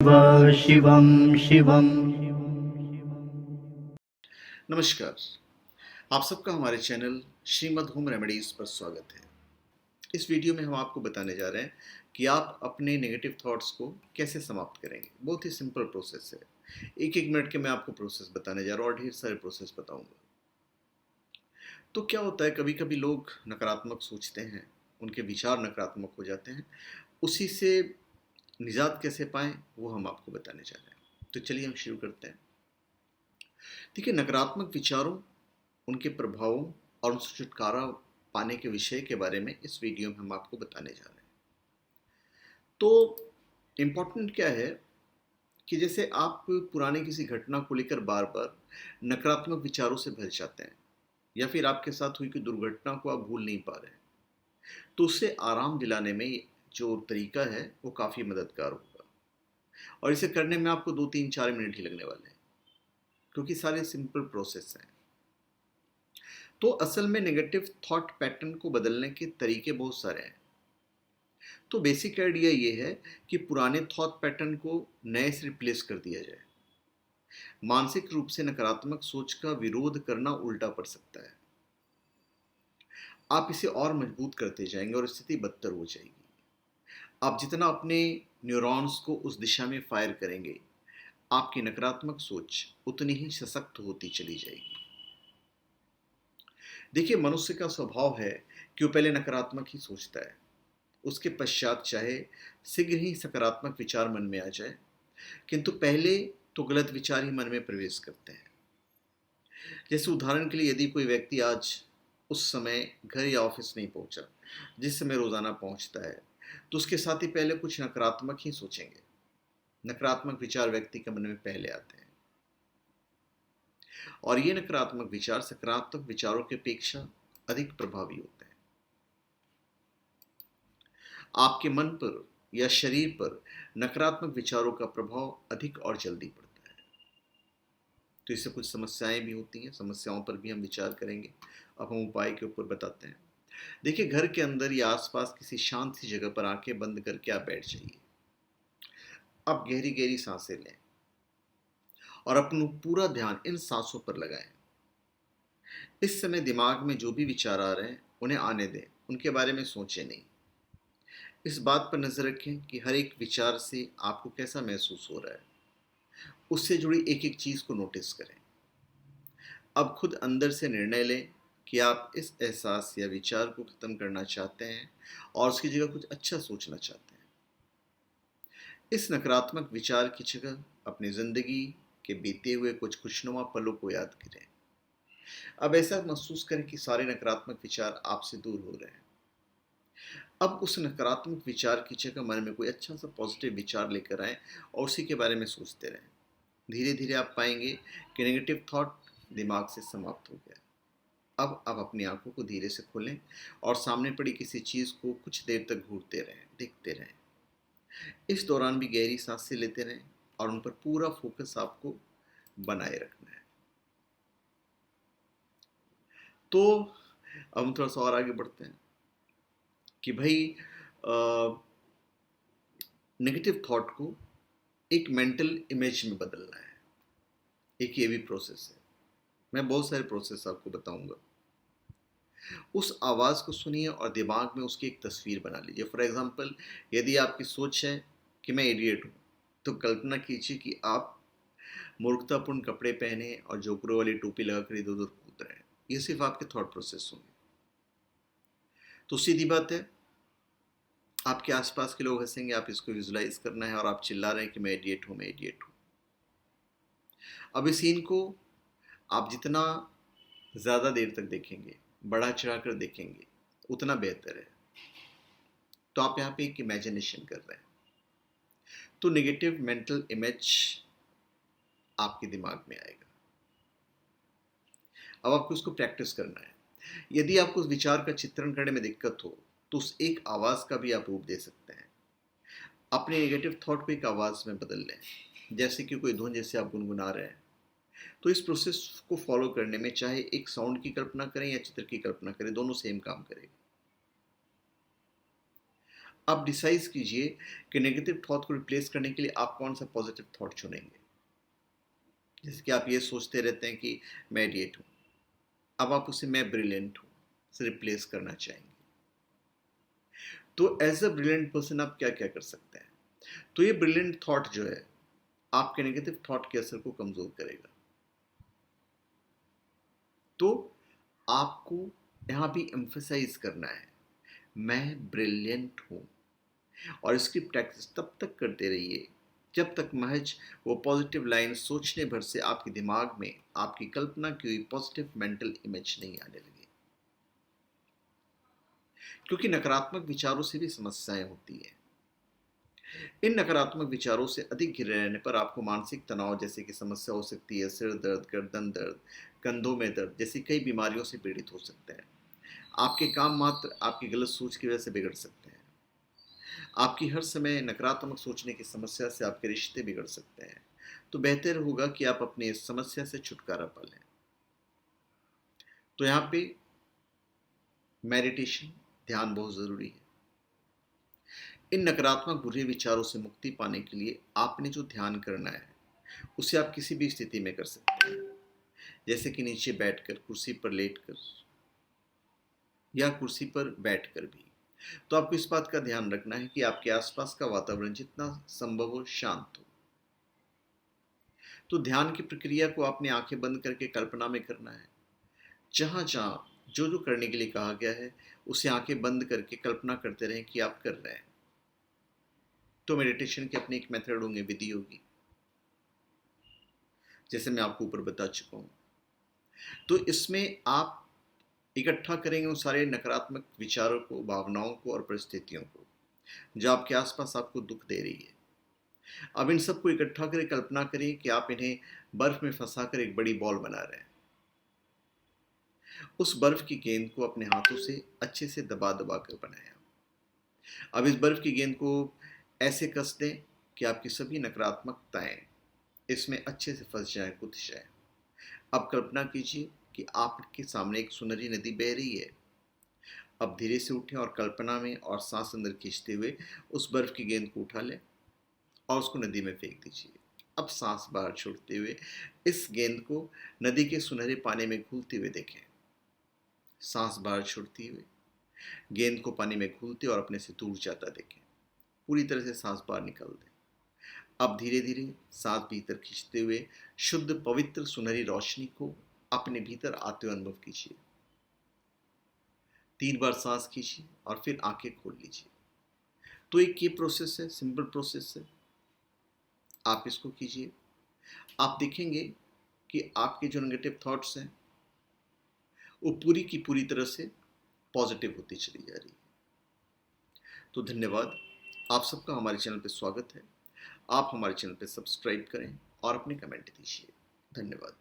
शिवं शिवं। नमस्कार। आप सबका हमारे चैनल श्रीमद् होम रेमेडीज़ पर स्वागत है। इस वीडियो में हम आपको बताने जा रहे हैं कि आप अपने नेगेटिव थॉट्स को कैसे समाप्त करेंगे। बहुत ही सिंपल प्रोसेस है। एक एक मिनट के मैं आपको प्रोसेस बताने जा रहा हूँ और ढेर सारे प्रोसेस बताऊंगा। तो क्या होता है, कभी कभी लोग नकारात्मक सोचते हैं, उनके विचार नकारात्मक हो जाते हैं। उसी से निजात कैसे पाएं वो हम आपको बताने जा रहे हैं। तो चलिए हम शुरू करते हैं। देखिए, नकारात्मक विचारों, उनके प्रभावों और उनसे छुटकारा पाने के विषय के बारे में इस वीडियो में हम आपको बताने जा रहे हैं। तो इम्पोर्टेंट क्या है कि जैसे आप पुरानी किसी घटना को लेकर बार बार नकारात्मक विचारों से भर जाते हैं, या फिर आपके साथ हुई कोई दुर्घटना को आप भूल नहीं पा रहे हैं, तो उससे आराम दिलाने में जो तरीका है वो काफ़ी मददगार होगा। और इसे करने में आपको 2 3 4 मिनट ही लगने वाले हैं, क्योंकि सारे सिंपल प्रोसेस हैं। तो असल में नेगेटिव थॉट पैटर्न को बदलने के तरीके बहुत सारे हैं। तो बेसिक आइडिया ये है कि पुराने थॉट पैटर्न को नए से रिप्लेस कर दिया जाए। मानसिक रूप से नकारात्मक सोच का विरोध करना उल्टा पड़ सकता है। आप इसे और मजबूत करते जाएंगे और स्थिति बदतर हो जाएगी। आप जितना अपने न्यूरॉन्स को उस दिशा में फायर करेंगे, आपकी नकारात्मक सोच उतनी ही सशक्त होती चली जाएगी। देखिए, मनुष्य का स्वभाव है कि वो पहले नकारात्मक ही सोचता है, उसके पश्चात चाहे शीघ्र ही सकारात्मक विचार मन में आ जाए, किंतु पहले तो गलत विचार ही मन में प्रवेश करते हैं। जैसे उदाहरण के लिए, यदि कोई व्यक्ति आज उस समय घर या ऑफिस नहीं पहुंचा जिस समय रोजाना पहुंचता है, तो उसके साथ ही पहले कुछ नकारात्मक ही सोचेंगे। नकारात्मक विचार व्यक्ति के मन में पहले आते हैं, और ये नकारात्मक विचार सकारात्मक विचारों की अपेक्षा अधिक प्रभावी होते हैं। आपके मन पर या शरीर पर नकारात्मक विचारों का प्रभाव अधिक और जल्दी पड़ता है। तो इससे कुछ समस्याएं भी होती हैं, समस्याओं पर भी हम विचार करेंगे। अब हम उपाय के ऊपर बताते हैं। देखिए, घर के अंदर या आसपास किसी शांत सी जगह पर आंखें बंद करके आप बैठ जाइए। आप गहरी गहरी सांसें लें और अपना पूरा ध्यान इन सांसों पर लगाएं। इस समय दिमाग में जो भी विचार आ रहे हैं उन्हें आने दें, उनके बारे में सोचें नहीं। इस बात पर नजर रखें कि हर एक विचार से आपको कैसा महसूस हो रहा है। उससे जुड़ी एक एक चीज को नोटिस करें। अब खुद अंदर से निर्णय लें कि आप इस एहसास या विचार को खत्म करना चाहते हैं और उसकी जगह कुछ अच्छा सोचना चाहते हैं। इस नकारात्मक विचार की जगह अपनी जिंदगी के बीते हुए कुछ खुशनुमा पलों को याद करें। अब ऐसा महसूस करें कि सारे नकारात्मक विचार आपसे दूर हो रहे हैं। अब उस नकारात्मक विचार की जगह मन में कोई अच्छा सा पॉजिटिव विचार लेकर आए और उसी के बारे में सोचते रहें। धीरे धीरे आप पाएंगे कि नेगेटिव थॉट दिमाग से समाप्त हो गया। अब आप अपनी आंखों को धीरे से खोलें और सामने पड़ी किसी चीज़ को कुछ देर तक घूरते रहें, देखते रहें। इस दौरान भी गहरी सांसें लेते रहें और उन पर पूरा फोकस आपको बनाए रखना है। तो अब हम थोड़ा सा और आगे बढ़ते हैं कि भाई, नेगेटिव थॉट को एक मेंटल इमेज में बदलना है। एक ये भी प्रोसेस है। मैं बहुत सारे प्रोसेस आपको बताऊंगा। उस आवाज़ को सुनिए और दिमाग में उसकी एक तस्वीर बना लीजिए। फॉर एग्जांपल, यदि आपकी सोच है कि मैं इडियट हूँ, तो कल्पना कीजिए कि आप मूर्खतापूर्ण कपड़े पहने और जोकरों वाली टोपी लगाकर इधर उधर कूद रहे हैं। ये सिर्फ आपके थॉट प्रोसेस होंगे। तो सीधी बात है, आपके आसपास के लोग हंसेंगे, आप इसको विजुलाइज करना है और आप चिल्ला रहे हैं कि मैं इडियट हूँ, मैं इडियट हूँ। अब इस सीन को आप जितना ज़्यादा देर तक देखेंगे, बढ़ा चढ़ा कर देखेंगे, उतना बेहतर है। तो आप यहाँ पे एक इमेजिनेशन कर रहे हैं। तो नेगेटिव मेंटल इमेज आपके दिमाग में आएगा। अब आपको उसको प्रैक्टिस करना है। यदि आपको उस विचार का चित्रण करने में दिक्कत हो, तो उस एक आवाज़ का भी आप रूप दे सकते हैं। अपने नेगेटिव थॉट को एक आवाज़ में बदल लें, जैसे कि कोई धुन जैसे आप गुनगुना रहे हैं। तो इस प्रोसेस को फॉलो करने में चाहे एक साउंड की कल्पना करें या चित्र की कल्पना करें, दोनों सेम काम करेगा। आप डिसाइड कीजिए कि नेगेटिव थॉट को रिप्लेस करने के लिए आप कौन सा पॉजिटिव थॉट चुनेंगे। जैसे कि आप ये सोचते रहते हैं कि मैं इडियट हूँ, अब आप उसे मैं ब्रिलियंट हूँ से रिप्लेस करना चाहेंगे। तो एज अ ब्रिलियंट पर्सन आप क्या क्या कर सकते हैं? तो ये ब्रिलियंट थॉट जो है आपके नेगेटिव थॉट के असर को कमजोर करेगा। तो आपको यहां भी एम्फसाइज करना है, मैं ब्रिलियंट हूं। और इसकी प्रैक्टिस तब तक करते रहिए जब तक महज वो पॉजिटिव लाइन सोचने भर से आपके दिमाग में आपकी कल्पना की हुई पॉजिटिव मेंटल इमेज नहीं आने लगे। क्योंकि नकारात्मक विचारों से भी समस्याएं होती है। इन नकारात्मक विचारों से अधिक घिरे रहने पर आपको मानसिक तनाव जैसे कि समस्या हो सकती है, सिर दर्द, गर्दन दर्द, कंधों में दर्द जैसी कई बीमारियों से पीड़ित हो सकते हैं। आपके काम मात्र आपकी गलत सोच की वजह से बिगड़ सकते हैं। आपकी हर समय नकारात्मक सोचने की समस्या से आपके रिश्ते बिगड़ सकते हैं। तो बेहतर होगा कि आप अपनी इस समस्या से छुटकारा पा लें। तो यहाँ पे मेडिटेशन, ध्यान बहुत ज़रूरी है। इन नकारात्मक बुरे विचारों से मुक्ति पाने के लिए आपने जो ध्यान करना है उसे आप किसी भी स्थिति में कर सकते हैं, जैसे कि नीचे बैठकर, कुर्सी पर लेटकर या कुर्सी पर बैठकर भी। तो आपको इस बात का ध्यान रखना है कि आपके आसपास का वातावरण जितना संभव हो शांत हो। तो ध्यान की प्रक्रिया को आपने आंखें बंद करके कल्पना में करना है। जहां जहां जो जो करने के लिए कहा गया है उसे आंखें बंद करके कल्पना करते रहें कि आप कर रहे हैं। तो मेडिटेशन की अपनी एक मेथड होंगे, विधि होगी, जैसे मैं आपको ऊपर बता चुका हूं। तो इसमें आप इकट्ठा करेंगे उन सारे नकारात्मक विचारों को, भावनाओं को और परिस्थितियों को जो आपके आसपास आपको दुख दे रही है। अब इन सबको इकट्ठा करें, कल्पना करिए कि आप इन्हें बर्फ में फंसाकर एक बड़ी बॉल बना रहे हैं। उस बर्फ की गेंद को अपने हाथों से अच्छे से दबा दबा कर बनाया। अब इस बर्फ की गेंद को ऐसे कस दें कि आपकी सभी नकारात्मकताएं इसमें अच्छे से फंस जाएं, कुछ जाएं। अब कल्पना कीजिए कि आपके सामने एक सुनहरी नदी बह रही है। अब धीरे से उठें और कल्पना में और सांस अंदर खींचते हुए उस बर्फ की गेंद को उठा लें और उसको नदी में फेंक दीजिए। अब सांस बाहर छोड़ते हुए इस गेंद को नदी के सुनहरे पानी में घुलते हुए देखें। सांस बाहर छोड़ते हुए गेंद को पानी में घुलते और अपने से दूर जाता देखें। पूरी तरह से सांस बाहर निकाल दें। अब धीरे धीरे सांस भीतर खींचते हुए शुद्ध पवित्र सुनहरी रोशनी को अपने भीतर आते हुए अनुभव कीजिए। 3 बार सांस खींचिए और फिर आंखें खोल लीजिए। तो एक ये प्रोसेस है, सिंपल प्रोसेस है, आप इसको कीजिए। आप देखेंगे कि आपके जो नेगेटिव थॉट्स हैं वो पूरी की पूरी तरह से पॉजिटिव होती चली जा रही है। तो धन्यवाद, आप सबका हमारे चैनल पर स्वागत है। आप हमारे चैनल पर सब्सक्राइब करें और अपने कमेंट दीजिए। धन्यवाद।